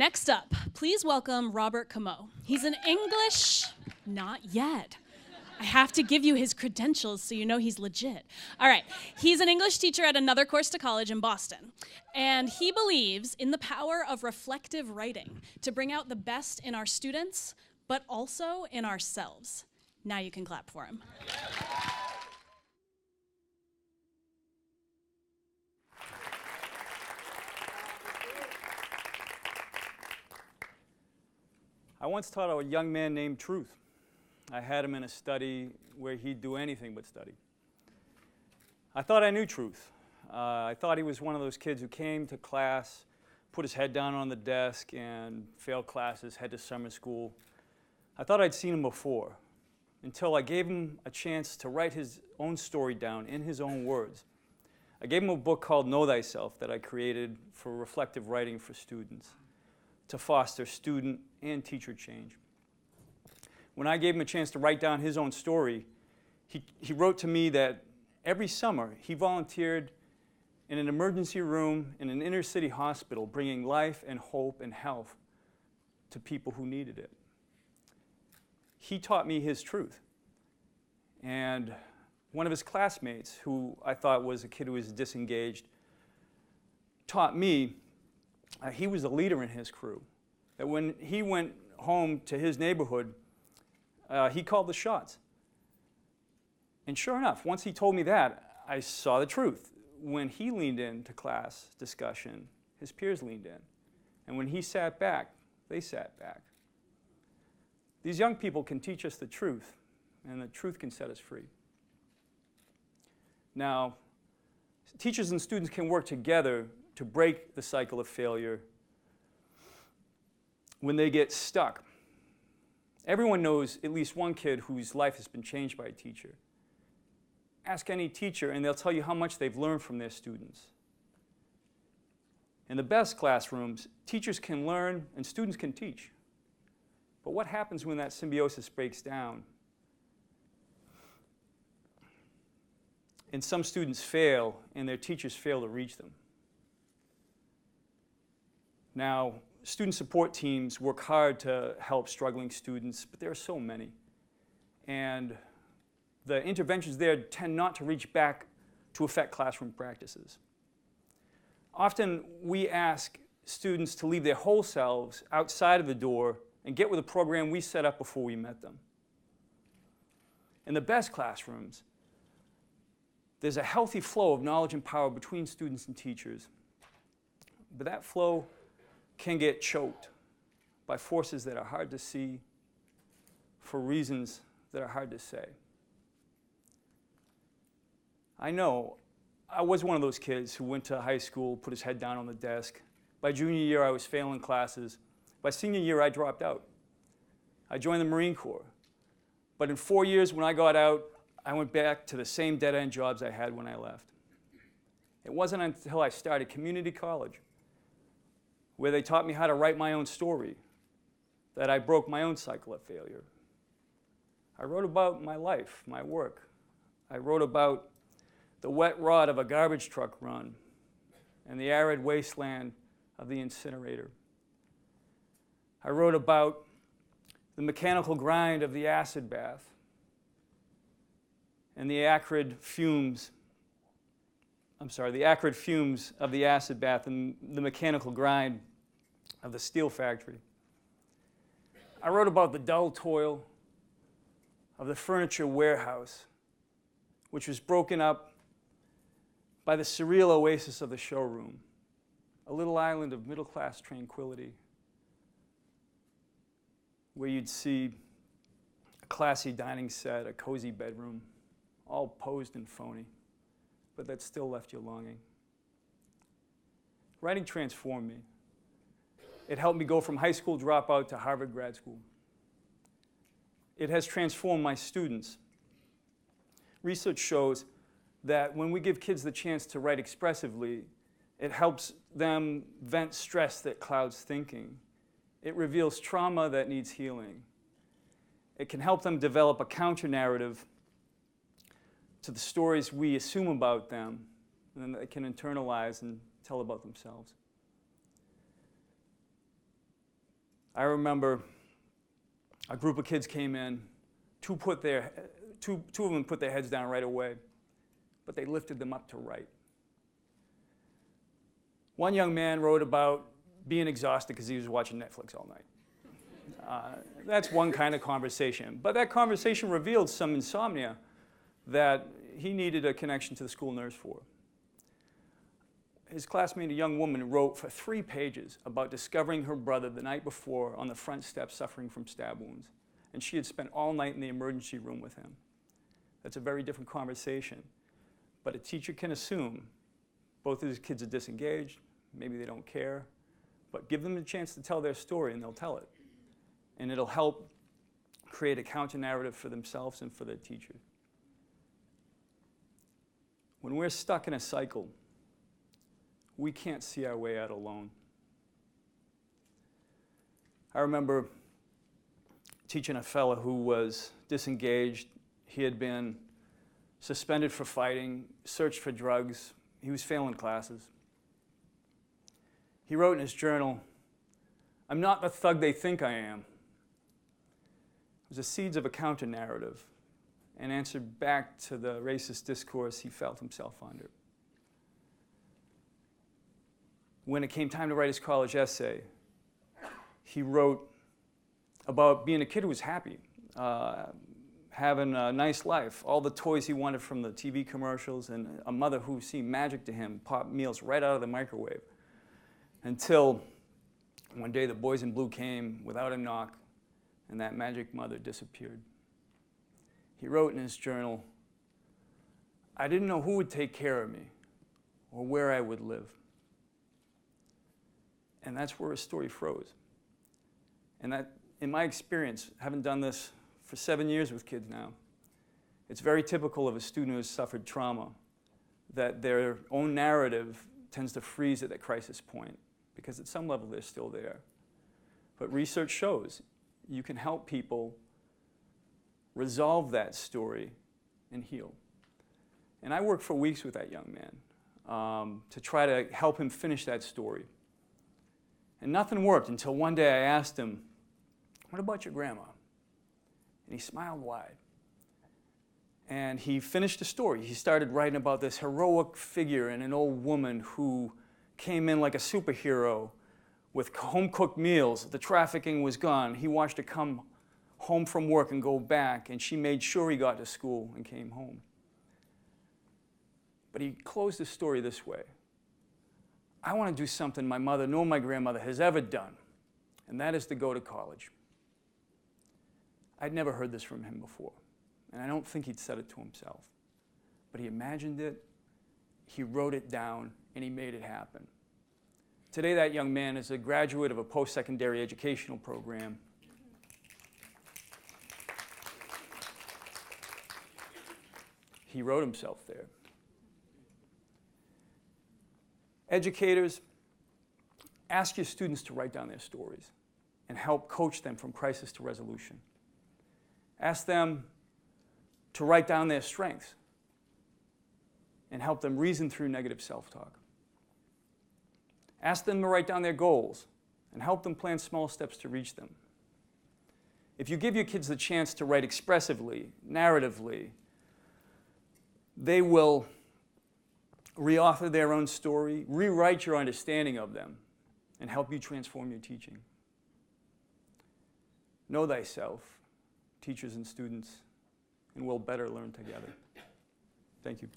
Next up, please welcome Robert Comeau. He's an English, not yet. I have to give you his credentials so you know he's legit. All right, he's an English teacher at another course to college in Boston, and he believes in the power of reflective writing to bring out the best in our students, but also in ourselves. Now you can clap for him. I once taught a young man named Truth. I had him in a study where he'd do anything but study. I thought I knew Truth. I thought he was one of those kids who came to class, put his head down on the desk, and failed classes, head to summer school. I thought I'd seen him before, until I gave him a chance to write his own story down in his own words. I gave him a book called Know Thyself that I created for reflective writing for students, to foster student and teacher change. When I gave him a chance to write down his own story, he wrote to me that every summer he volunteered in an emergency room in an inner city hospital, bringing life and hope and health to people who needed it. He taught me his truth. And one of his classmates, who I thought was a kid who was disengaged, taught me he was a leader in his crew. That when he went home to his neighborhood, he called the shots. And sure enough, once he told me that, I saw the truth. When he leaned into class discussion, his peers leaned in. And when he sat back, they sat back. These young people can teach us the truth, and the truth can set us free. Now, teachers and students can work together to break the cycle of failure when they get stuck. Everyone knows at least one kid whose life has been changed by a teacher. Ask any teacher and they'll tell you how much they've learned from their students. In the best classrooms, teachers can learn and students can teach. But what happens when that symbiosis breaks down? And some students fail and their teachers fail to reach them. Now, student support teams work hard to help struggling students, but there are so many. And the interventions there tend not to reach back to affect classroom practices. Often we ask students to leave their whole selves outside of the door and get with a program we set up before we met them. In the best classrooms, there's a healthy flow of knowledge and power between students and teachers, but that flow can get choked by forces that are hard to see for reasons that are hard to say. I know I was one of those kids who went to high school, put his head down on the desk. By junior year, I was failing classes. By senior year, I dropped out. I joined the Marine Corps. But in 4 years, when I got out, I went back to the same dead-end jobs I had when I left. It wasn't until I started community college, where they taught me how to write my own story, that I broke my own cycle of failure. I wrote about my life, my work. I wrote about the wet rot of a garbage truck run and the arid wasteland of the incinerator. I wrote about the mechanical grind of the acid bath and the acrid fumes of the acid bath and the mechanical grind of the steel factory. I wrote about the dull toil of the furniture warehouse, which was broken up by the surreal oasis of the showroom, a little island of middle-class tranquility where you'd see a classy dining set, a cozy bedroom, all posed and phony, but that still left you longing. Writing transformed me. It helped me go from high school dropout to Harvard grad school. It has transformed my students. Research shows that when we give kids the chance to write expressively, it helps them vent stress that clouds thinking. It reveals trauma that needs healing. It can help them develop a counter-narrative to the stories we assume about them, and then they can internalize and tell about themselves. I remember a group of kids came in, two of them put their heads down right away, but they lifted them up to write. One young man wrote about being exhausted because he was watching Netflix all night. That's one kind of conversation. But that conversation revealed some insomnia that he needed a connection to the school nurse for. His classmate, a young woman, wrote for 3 pages about discovering her brother the night before on the front steps suffering from stab wounds. And she had spent all night in the emergency room with him. That's a very different conversation. But a teacher can assume both of these kids are disengaged, maybe they don't care, but give them a chance to tell their story and they'll tell it. And it'll help create a counter-narrative for themselves and for their teachers. When we're stuck in a cycle, we can't see our way out alone. I remember teaching a fellow who was disengaged. He had been suspended for fighting, searched for drugs. He was failing classes. He wrote in his journal, "I'm not the thug they think I am." It was the seeds of a counter-narrative and answered back to the racist discourse he felt himself under. When it came time to write his college essay, he wrote about being a kid who was happy, having a nice life, all the toys he wanted from the TV commercials, and a mother who seemed magic to him, popped meals right out of the microwave. Until one day the boys in blue came without a knock, and that magic mother disappeared. He wrote in his journal, "I didn't know who would take care of me or where I would live." And that's where his story froze. And that, in my experience, having done this for 7 years with kids now, it's very typical of a student who has suffered trauma that their own narrative tends to freeze at that crisis point, because at some level they're still there. But research shows you can help people resolve that story and heal. And I worked for weeks with that young man to try to help him finish that story. And nothing worked until one day I asked him, "What about your grandma?" And he smiled wide. And he finished the story. He started writing about this heroic figure in an old woman who came in like a superhero with home-cooked meals. The trafficking was gone. He watched her come home from work and go back, and she made sure he got to school and came home. But he closed the story this way: "I want to do something my mother nor my grandmother has ever done, and that is to go to college." I'd never heard this from him before, and I don't think he'd said it to himself. But he imagined it, he wrote it down, and he made it happen. Today, that young man is a graduate of a post-secondary educational program. He wrote himself there. Educators, ask your students to write down their stories and help coach them from crisis to resolution. Ask them to write down their strengths and help them reason through negative self-talk. Ask them to write down their goals and help them plan small steps to reach them. If you give your kids the chance to write expressively, narratively, they will re-author their own story, rewrite your understanding of them, and help you transform your teaching. Know thyself, teachers and students, and we'll better learn together. Thank you.